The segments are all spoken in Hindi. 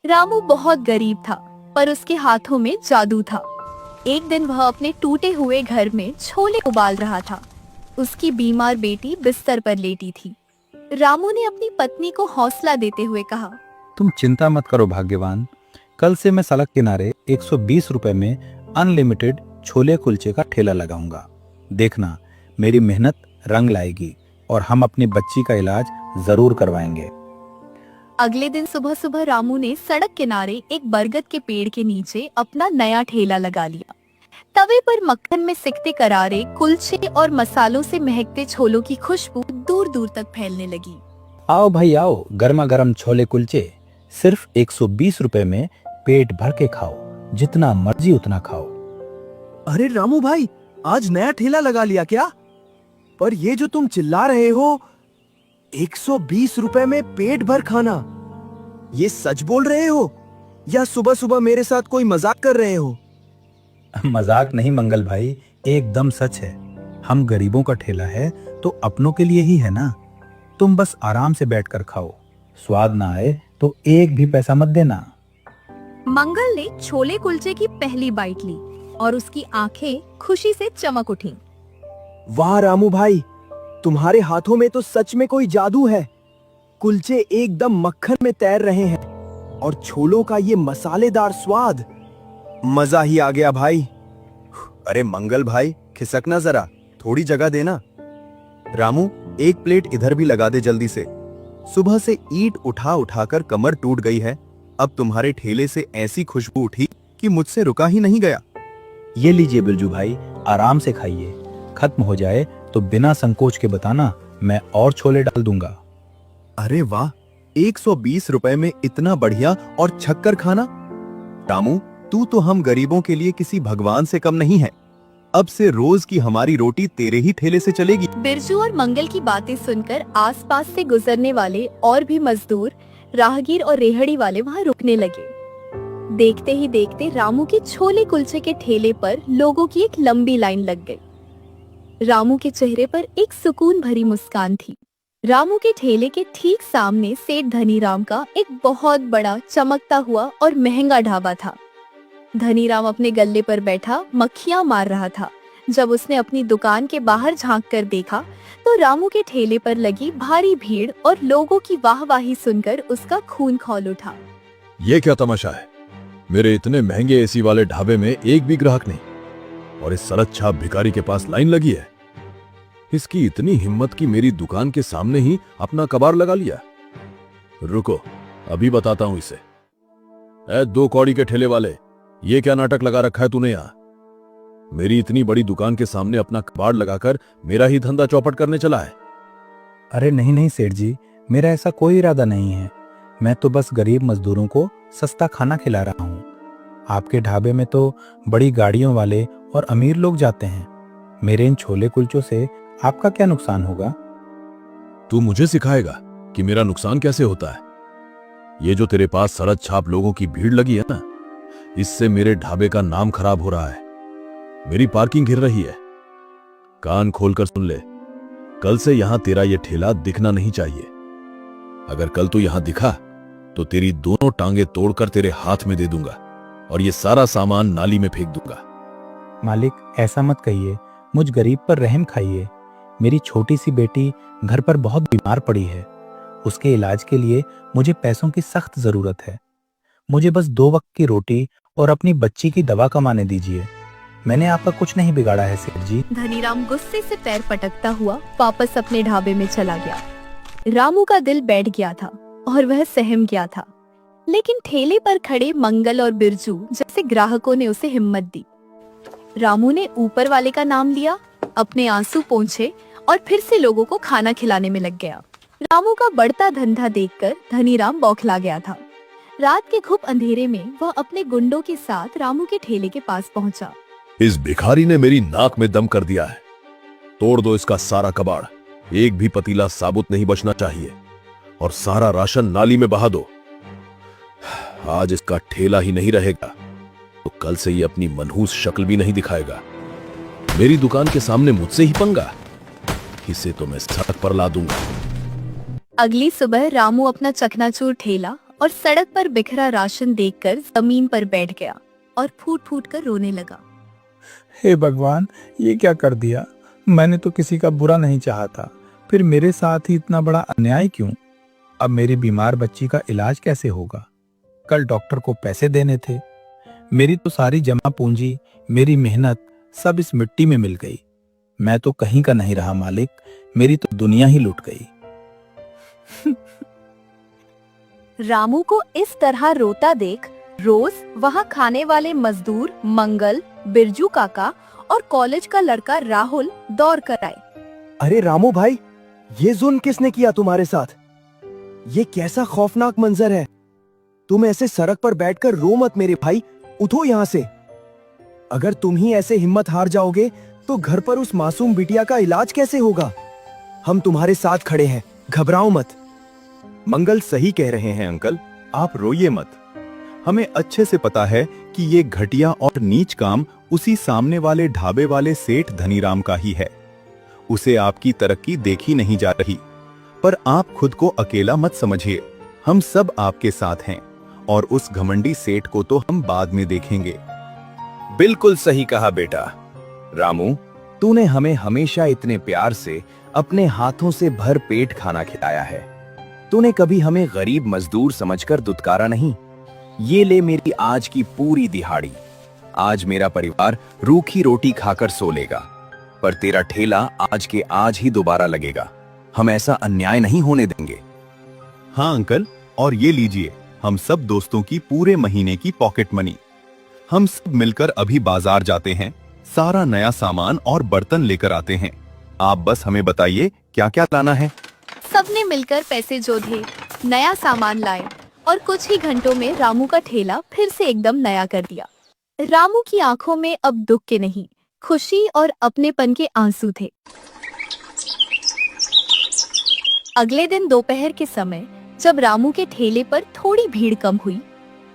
रामू बहुत गरीब था, पर उसके हाथों में जादू था। एक दिन वह अपने टूटे हुए घर में छोले उबाल रहा था। उसकी बीमार बेटी बिस्तर पर लेटी थी। रामू ने अपनी पत्नी को हौसला देते हुए कहा, तुम चिंता मत करो भाग्यवान। कल से मैं सड़क किनारे 120 रुपए में अनलिमिटेड छोले कुलचे का ठेला लगाऊंगा। देखना, मेरी मेहनत रंग लाएगी और हम अपनी बच्ची का इलाज जरूर करवाएंगे। अगले दिन सुबह सुबह रामू ने सड़क किनारे एक बरगद के पेड़ के नीचे अपना नया ठेला लगा लिया। तवे पर मक्खन में सिकते करारे कुलचे और मसालों से महकते छोलों की खुशबू दूर दूर तक फैलने लगी। आओ भाई आओ, गर्मा गर्म छोले कुलचे सिर्फ 120 रुपए में पेट भर के खाओ, जितना मर्जी उतना खाओ। अरे रामू भाई, आज नया ठेला लगा लिया क्या? पर ये जो तुम चिल्ला रहे हो, 120 रुपए में पेट भर खाना, ये सच बोल रहे हो या सुबह सुबह मेरे साथ कोई मजाक कर रहे हो? मजाक नहीं मंगल भाई, एकदम सच है। हम गरीबों का ठेला है तो अपनों के लिए ही है ना। तुम बस आराम से बैठकर खाओ, स्वाद ना आए तो एक भी पैसा मत देना। मंगल ने छोले कुलचे की पहली बाइट ली और उसकी आंखें खुशी से चमक उठीं। वाह रामू भाई, तुम्हारे हाथों में तो सच में कोई जादू है। कुलचे एकदम मक्खन में तैर रहे हैं और छोलों का ये मसालेदार स्वाद, मजा ही आ गया भाई। अरे मंगल भाई, खिसकना जरा, थोड़ी जगह देना। रामू, एक प्लेट इधर भी लगा दे जल्दी से। सुबह से ईंट उठा उठाकर कमर टूट गई है। अब तुम्हारे ठेले से ऐसी खुशबू उठी कि मुझसे रुका ही नहीं गया। ये लीजिए बिरजू भाई, आराम से खाइए। खत्म हो जाए तो बिना संकोच के बताना, मैं और छोले डाल दूंगा। अरे वाह, 120 रुपए में इतना बढ़िया और छक्कर खाना। रामू, तू तो हम गरीबों के लिए किसी भगवान से कम नहीं है। अब से रोज की हमारी रोटी तेरे ही ठेले से चलेगी। बिरजू और मंगल की बातें सुनकर आसपास से गुजरने वाले और भी मजदूर, राहगीर और रेहड़ी वाले वहाँ रुकने लगे। देखते ही देखते रामू के छोले कुलचे के ठेले पर लोगों की एक लंबी लाइन लग गई। रामू के चेहरे पर एक सुकून भरी मुस्कान थी। रामू के ठेले के ठीक सामने सेठ धनीराम का एक बहुत बड़ा चमकता हुआ और महंगा ढाबा था। धनीराम अपने गल्ले पर बैठा मक्खियां मार रहा था। जब उसने अपनी दुकान के बाहर झांक कर देखा तो रामू के ठेले पर लगी भारी भीड़ और लोगों की वाहवाही सुनकर उसका खून खौल उठा। ये क्या तमाशा है? मेरे इतने महंगे एसी वाले ढाबे में एक भी ग्राहक नहीं और इस सड़क छाप भिखारी के पास लाइन लगी है। इसकी इतनी हिम्मत कि मेरी दुकान के सामने ही अपना कबाड़ लगा लिया। रुको, अभी बताता हूं इसे। ऐ 2 कौड़ी के ठेले वाले, ये क्या नाटक लगा रखा है तूने यहाँ? मेरी इतनी बड़ी दुकान के सामने अपना कबाड़ लगाकर मेरा ही धंधा चौपट करने चला है। अरे नहीं नहीं सेठ जी, मेरा ऐसा कोई इरादा नहीं है। मैं तो बस गरीब मजदूरों को सस्ता खाना खिला रहा हूँ। आपके ढाबे में तो बड़ी गाड़ियों वाले और अमीर लोग जाते हैं। मेरे इन छोले कुलचों से आपका क्या नुकसान होगा? तू मुझे सिखाएगा कि मेरा नुकसान कैसे होता है? ये जो तेरे पास सड़क छाप लोगों की भीड़ लगी है ना, इससे मेरे ढाबे का नाम खराब हो रहा है। मेरी पार्किंग घिर रही है। कान खोलकर सुन ले, कल से यहां तेरा ये ठेला दिखना नहीं चाहिए। अगर कल तू यहां दिखा तो तेरी दोनों टांगे तोड़कर तेरे हाथ में दे दूंगा और ये सारा सामान नाली में फेंक दूंगा। मालिक, ऐसा मत कहिए, मुझ गरीब पर रहम खाइए। मेरी छोटी सी बेटी घर पर बहुत बीमार पड़ी है। उसके इलाज के लिए मुझे पैसों की सख्त जरूरत है। मुझे बस 2 वक्त की रोटी और अपनी बच्ची की दवा कमाने दीजिए। मैंने आपका कुछ नहीं बिगाड़ा है सेठ जी। धनीराम गुस्से से पैर पटकता हुआ वापस अपने ढाबे में चला गया। रामू का दिल बैठ गया था और वह सहम गया था, लेकिन ठेले पर खड़े मंगल और बिरजू जैसे ग्राहकों ने उसे हिम्मत दी। रामू ने ऊपर वाले का नाम लिया, अपने आंसू पोंछे और फिर से लोगों को खाना खिलाने में लग गया। रामू का बढ़ता धंधा देखकर धनीराम बौखला गया था। रात के घुप अंधेरे में वह अपने गुंडों के साथ रामू के ठेले के पास पहुंचा। इस भिखारी ने मेरी नाक में दम कर दिया है। तोड़ दो इसका सारा कबाड़, एक भी पतीला साबुत नहीं बचना चाहिए और सारा राशन नाली में बहा दो। आज इसका ठेला ही नहीं रहेगा तो कल से ये अपनी मनहूस शक्ल भी नहीं दिखाएगा। मेरी दुकान के सामने मुझसे ही पंगा, इसे तो मैं सड़क पर ला दूंगा। अगली सुबह रामू अपना चकनाचूर ठेला और सड़क पर बिखरा राशन देखकर जमीन पर बैठ गया और फूट फूट कर रोने लगा। हे भगवान, ये क्या कर दिया? मैंने तो किसी का बुरा नहीं चाहा था, फिर मेरे साथ ही इतना बड़ा अन्याय क्यों? अब मेरी बीमार बच्ची का इलाज कैसे होगा? कल डॉक्टर को पैसे देने थे। मेरी तो सारी जमा पूंजी, मेरी मेहनत सब इस मिट्टी में मिल गई। मैं तो कहीं का नहीं रहा मालिक, मेरी तो दुनिया ही लुट गई। रामू को इस तरह रोता देख रोज वहाँ खाने वाले मजदूर मंगल, बिरजू काका और कॉलेज का लड़का राहुल दौड़ कर आए। अरे रामू भाई, ये जुल्म किसने किया तुम्हारे साथ? ये कैसा खौफनाक मंजर है। तुम ऐसे सड़क पर बैठकर रो मत मेरे भाई, उठो यहाँ से। अगर तुम ही ऐसे हिम्मत हार जाओगे तो घर पर उस मासूम बिटिया का इलाज कैसे होगा? हम तुम्हारे साथ खड़े हैं, घबराओ मत। मंगल सही कह रहे हैं अंकल, आप रोइए मत। हमें अच्छे से पता है कि ये घटिया और नीच काम उसी सामने वाले ढाबे वाले सेठ धनीराम का ही है। उसे आपकी तरक्की देखी नहीं जा रही, पर आप खुद को अकेला मत समझिए। हम सब आपके साथ हैं और उस घमंडी सेठ को तो हम बाद में देखेंगे। बिल्कुल सही कहा बेटा। रामू, तूने हमें हमेशा इतने प्यार से अपने हाथों से भर पेट खाना खिलाया है। तूने कभी हमें गरीब मजदूर समझकर दुत्कारा नहीं। ये ले मेरी आज की पूरी दिहाड़ी। आज मेरा परिवार रूखी रोटी खाकर सो लेगा, पर तेरा ठेला आज के आज ही दोबारा लगेगा। हम ऐसा अन्याय नहीं होने देंगे। हाँ अंकल, और ये लीजिए हम सब दोस्तों की पूरे महीने की पॉकेट मनी। हम सब मिलकर अभी बाजार जाते हैं, सारा नया सामान और बर्तन लेकर आते हैं। आप बस हमें बताइए क्या क्या लाना है। सबने मिलकर पैसे जोड़े, नया सामान लाए और कुछ ही घंटों में रामू का ठेला फिर से एकदम नया कर दिया। रामू की आंखों में अब दुख के नहीं, खुशी और अपनेपन के आंसू थे। अगले दिन दोपहर के समय जब रामू के ठेले पर थोड़ी भीड़ कम हुई,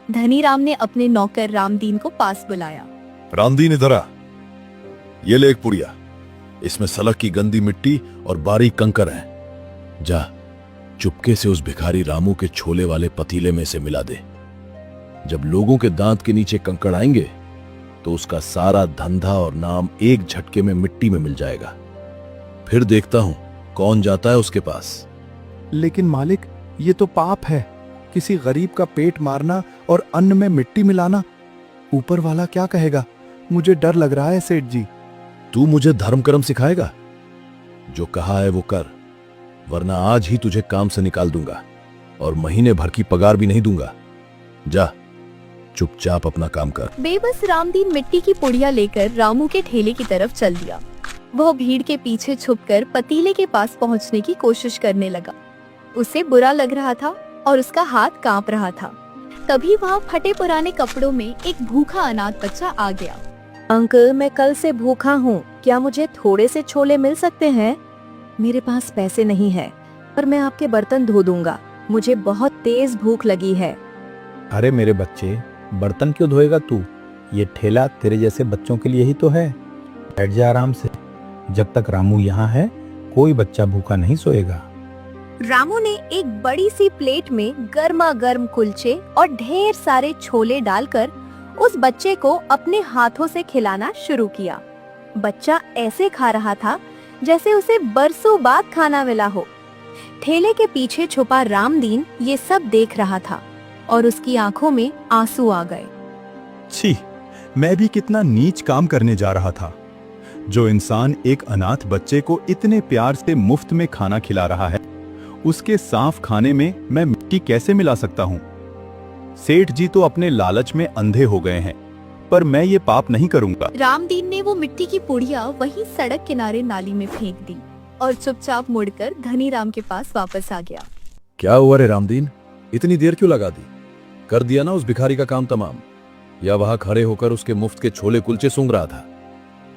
धनीराम ने अपने नौकर रामदीन को पास बुलाया। रामदीन इधर आ, ये ले एक पुड़िया। इसमें सड़क की गंदी मिट्टी और बारीक कंकर हैं। जा चुपके से उस भिखारी रामू के छोले वाले पतीले में से मिला दे। जब लोगों के दांत के नीचे कंकड़ आएंगे तो उसका सारा धंधा और नाम एक झटके में मिट्टी में मिल जाएगा। फिर देखता हूं कौन जाता है उसके पास। लेकिन मालिक, ये तो पाप है, किसी गरीब का पेट मारना और अन्न में मिट्टी मिलाना। ऊपर वाला क्या कहेगा? मुझे डर लग रहा है सेठ जी। तू मुझे धर्म कर्म सिखाएगा? जो कहा है वो कर, वरना आज ही तुझे काम से निकाल दूंगा और महीने भर की पगार भी नहीं दूंगा। जा चुपचाप अपना काम कर। बेबस रामदीन मिट्टी की पुड़िया लेकर रामू के ठेले की तरफ चल दिया। वह भीड़ के पीछे छुपकर पतीले के पास पहुंचने की कोशिश करने लगा। उसे बुरा लग रहा था और उसका हाथ कांप रहा था। तभी वहाँ फटे पुराने कपड़ों में एक भूखा अनाथ बच्चा आ गया। अंकल, मैं कल से भूखा हूँ, क्या मुझे थोड़े से छोले मिल सकते हैं? मेरे पास पैसे नहीं है, पर मैं आपके बर्तन धो दूंगा। मुझे बहुत तेज भूख लगी है। अरे मेरे बच्चे, बर्तन क्यों धोएगा तू? ये ठेला तेरे जैसे बच्चों के लिए ही तो है। बैठ जा आराम से। जब तक रामू यहाँ है कोई बच्चा भूखा नहीं सोएगा। रामू ने एक बड़ी सी प्लेट में गर्मा गर्म कुलचे और ढेर सारे छोले डालकर उस बच्चे को अपने हाथों से खिलाना शुरू किया। बच्चा ऐसे खा रहा था जैसे उसे बरसों बाद खाना मिला हो। ठेले के पीछे छुपा रामदीन ये सब देख रहा था और उसकी आंखों में आंसू आ गए। छी, मैं भी कितना नीच काम करने जा रहा था। जो इंसान एक अनाथ बच्चे को इतने प्यार से मुफ्त में खाना खिला रहा है, उसके साफ खाने में मैं मिट्टी कैसे मिला सकता हूँ? सेठ जी तो अपने लालच में अंधे हो गए हैं, पर मैं ये पाप नहीं करूंगा। रामदीन ने वो मिट्टी की पुड़िया वहीं सड़क किनारे नाली में फेंक दी और चुपचाप मुड़कर धनीराम के पास वापस आ गया। क्या हुआ रे रामदीन, इतनी देर क्यों लगा दी? कर दिया ना उस भिखारी का काम तमाम, या वहां खड़े होकर उसके मुफ्त के छोले कुलचे सूंघ रहा था?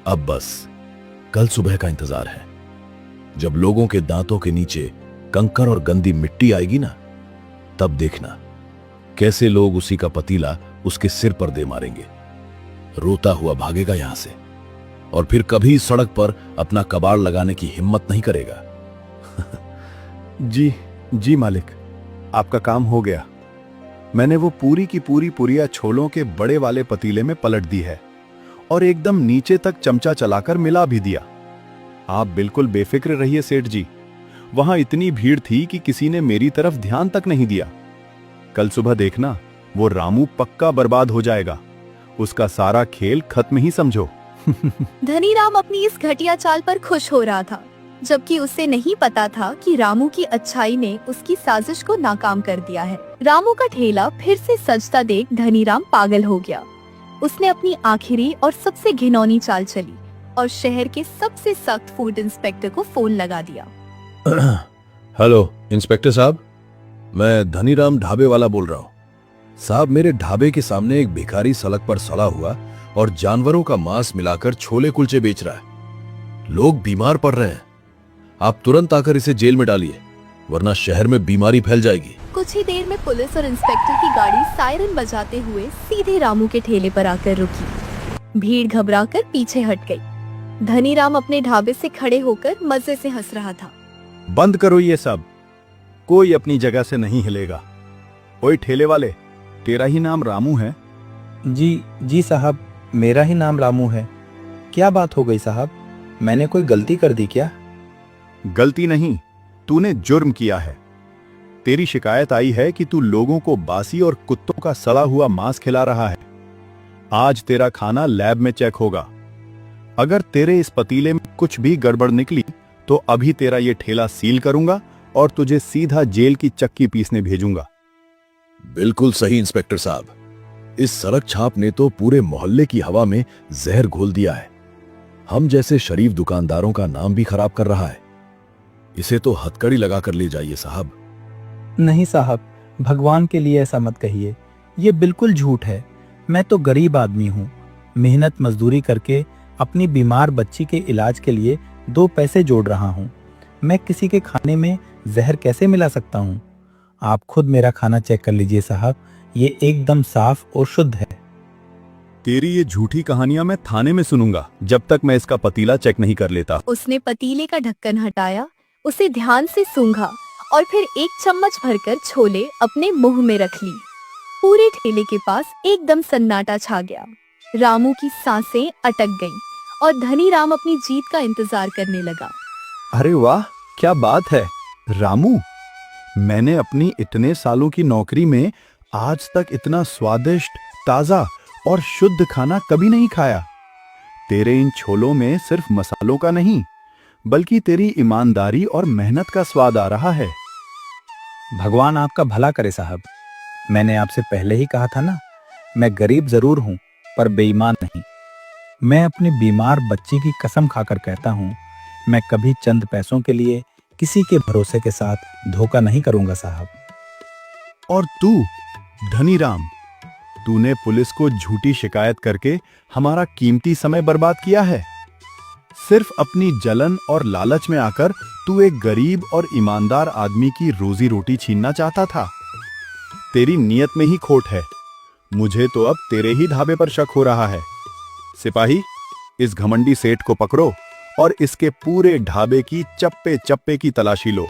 अब बस कल सुबह का इंतजार है। जब लोगों के दांतों के नीचे कंकर और गंदी मिट्टी आएगी ना, तब देखना कैसे लोग उसी का पतीला उसके सिर पर दे मारेंगे। रोता हुआ भागेगा यहां से और फिर कभी सड़क पर अपना कबाड़ लगाने की हिम्मत नहीं करेगा। जी जी मालिक, आपका काम हो गया। मैंने वो पूरी की पूरी पुरिया छोलों के बड़े वाले पतीले में पलट दी है और एकदम नीचे तक चमचा चलाकर मिला भी दिया। आप बिल्कुल बेफिक्र रहिए सेठ जी, वहां इतनी भीड़ थी कि किसी ने मेरी तरफ ध्यान तक नहीं दिया। कल सुबह देखना, वो रामू पक्का बर्बाद हो जाएगा, उसका सारा खेल खत्म ही समझो। धनीराम अपनी इस घटिया चाल पर खुश हो रहा था, जबकि उसे नहीं पता था कि रामू की अच्छाई ने उसकी साजिश को नाकाम कर दिया है। रामू का ठेला फिर से सजता देख धनीराम पागल हो गया। उसने अपनी आखिरी और सबसे घिनौनी चाल चली और शहर के सबसे सख्त फूड इंस्पेक्टर को फोन लगा दिया। हेलो इंस्पेक्टर साहब, मैं धनीराम ढाबे वाला बोल रहा हूँ। साहब, मेरे ढाबे के सामने एक भिखारी सड़क पर सड़ा हुआ और जानवरों का मांस मिलाकर छोले कुलचे बेच रहा है। लोग बीमार पड़ रहे हैं। आप तुरंत आकर इसे जेल में डालिए, वरना शहर में बीमारी फैल जाएगी। कुछ ही देर में पुलिस और इंस्पेक्टर की गाड़ी सायरन बजाते हुए सीधे रामू के ठेले पर आकर रुकी। भीड़ घबराकर पीछे हट गई। धनीराम अपने ढाबे से खड़े होकर मजे से हंस रहा था। बंद करो ये सब, कोई अपनी जगह से नहीं हिलेगा। ओए ठेले वाले, तेरा ही नाम रामू है? जी साहब, मेरा ही नाम रामू है। क्या बात हो गई साहब, मैंने कोई गलती कर दी क्या? गलती नहीं, तूने जुर्म किया है। तेरी शिकायत आई है कि तू लोगों को बासी और कुत्तों का सड़ा हुआ मांस खिला रहा है। आज तेरा खाना लैब में चेक होगा। अगर तेरे इस पतीले में कुछ भी गड़बड़ निकली तो अभी तेरा ये ठेला सील करूंगा और तुझे सीधा जेल की चक्की पीसने भेजूंगा। बिल्कुल सही इंस्पेक्टर साहब, इस सड़क छाप ने तो पूरे मोहल्ले की हवा में जहर घोल दिया है। हम जैसे शरीफ दुकानदारों का नाम भी खराब कर रहा है। इसे तो हथकड़ी लगा कर ले जाइए साहब। नहीं साहब, भगवान के लिए ऐसा मत कहिए, ये बिल्कुल झूठ है। मैं तो गरीब आदमी हूँ, मेहनत मजदूरी करके अपनी बीमार बच्ची के इलाज के लिए 2 पैसे जोड़ रहा हूँ। मैं किसी के खाने में जहर कैसे मिला सकता हूँ? आप खुद मेरा खाना चेक कर लीजिए साहब, ये एकदम साफ और शुद्ध है। तेरी ये झूठी कहानियां मैं थाने में सुनूंगा जब तक मैं इसका पतीला चेक नहीं कर लेता। उसने पतीले का ढक्कन हटाया, उसे ध्यान से सूंघा और फिर 1 चम्मच भरकर छोले अपने मुंह में रख ली। पूरे ठेले के पास एकदम सन्नाटा छा गया। रामू की सांसें अटक गईं और धनीराम अपनी जीत का इंतजार करने लगा। अरे वाह, क्या बात है रामू, मैंने अपनी इतने सालों की नौकरी में आज तक इतना स्वादिष्ट, ताजा और शुद्ध खाना कभी नहीं खाया। तेरे इन छोलों में सिर्फ मसालों का नहीं, बल्कि तेरी ईमानदारी और मेहनत का स्वाद आ रहा है। भगवान आपका भला करे साहब। मैंने आपसे पहले ही कहा था ना, मैं गरीब जरूर हूँ पर बेईमान नहीं। मैं अपनी बीमार बच्ची की कसम खाकर कहता हूँ, मैं कभी चंद पैसों के लिए किसी के भरोसे के साथ धोखा नहीं करूंगा साहब। और तू धनीराम, तूने पुलिस को झूठी शिकायत करके हमारा कीमती समय बर्बाद किया है। सिर्फ अपनी जलन और लालच में आकर तू एक गरीब और ईमानदार आदमी की रोजी रोटी छीनना चाहता था। तेरी नीयत में ही खोट है। मुझे तो अब तेरे ही ढाबे पर शक हो रहा है। सिपाही, इस घमंडी सेठ को पकड़ो और इसके पूरे ढाबे की चप्पे चप्पे की तलाशी लो।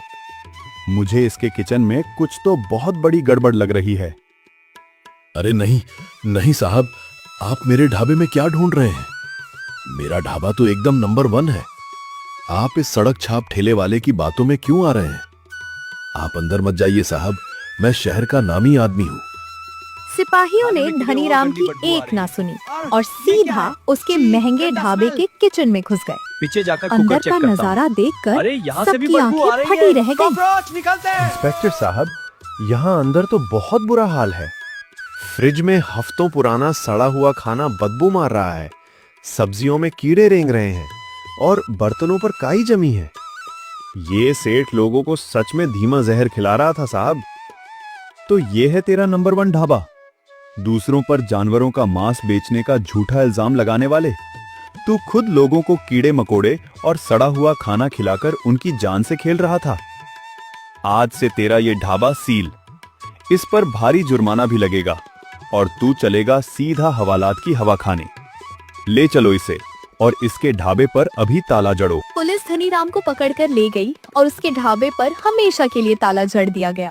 मुझे इसके किचन में कुछ तो बहुत बड़ी गड़बड़ लग रही है। अरे नहीं नहीं साहब, आप मेरे ढाबे में क्या ढूंढ रहे हैं? मेरा ढाबा तो एकदम नंबर 1 है। आप इस सड़क छाप ठेले वाले की बातों में क्यों आ रहे हैं? आप अंदर मत जाइए साहब, मैं शहर का नामी आदमी हूँ। सिपाहियों ने धनीराम की एक ना सुनी और सीधा उसके महंगे ढाबे के किचन में घुस गए। पीछे जाकर अंदर का नजारा देखकर अरे यहाँ से भी सबकी बदबू आ आंखें रही फटी है। रह गईं। कॉकरोच निकलते हैं। इंस्पेक्टर साहब, यहाँ अंदर तो बहुत बुरा हाल है। फ्रिज में हफ्तों पुराना सड़ा हुआ खाना बदबू मार रहा है, सब्जियों में कीड़े रेंग रहे हैं और बर्तनों पर काई जमी है। ये सेठ लोगों को सच में धीमा जहर खिला रहा था साहब। तो ये है तेरा नंबर 1 ढाबा, दूसरों पर जानवरों का मांस बेचने का झूठा इल्जाम लगाने वाले। तू खुद लोगों को कीड़े मकोड़े और सड़ा हुआ खाना खिलाकर उनकी जान से खेल रहा था। आज से तेरा ये ढाबा सील, इस पर भारी जुर्माना भी लगेगा और तू चलेगा सीधा हवालात की हवा खाने। ले चलो इसे और इसके ढाबे पर अभी ताला जड़ो। पुलिस धनीराम को पकड़कर ले गई और उसके ढाबे पर हमेशा के लिए ताला जड़ दिया गया।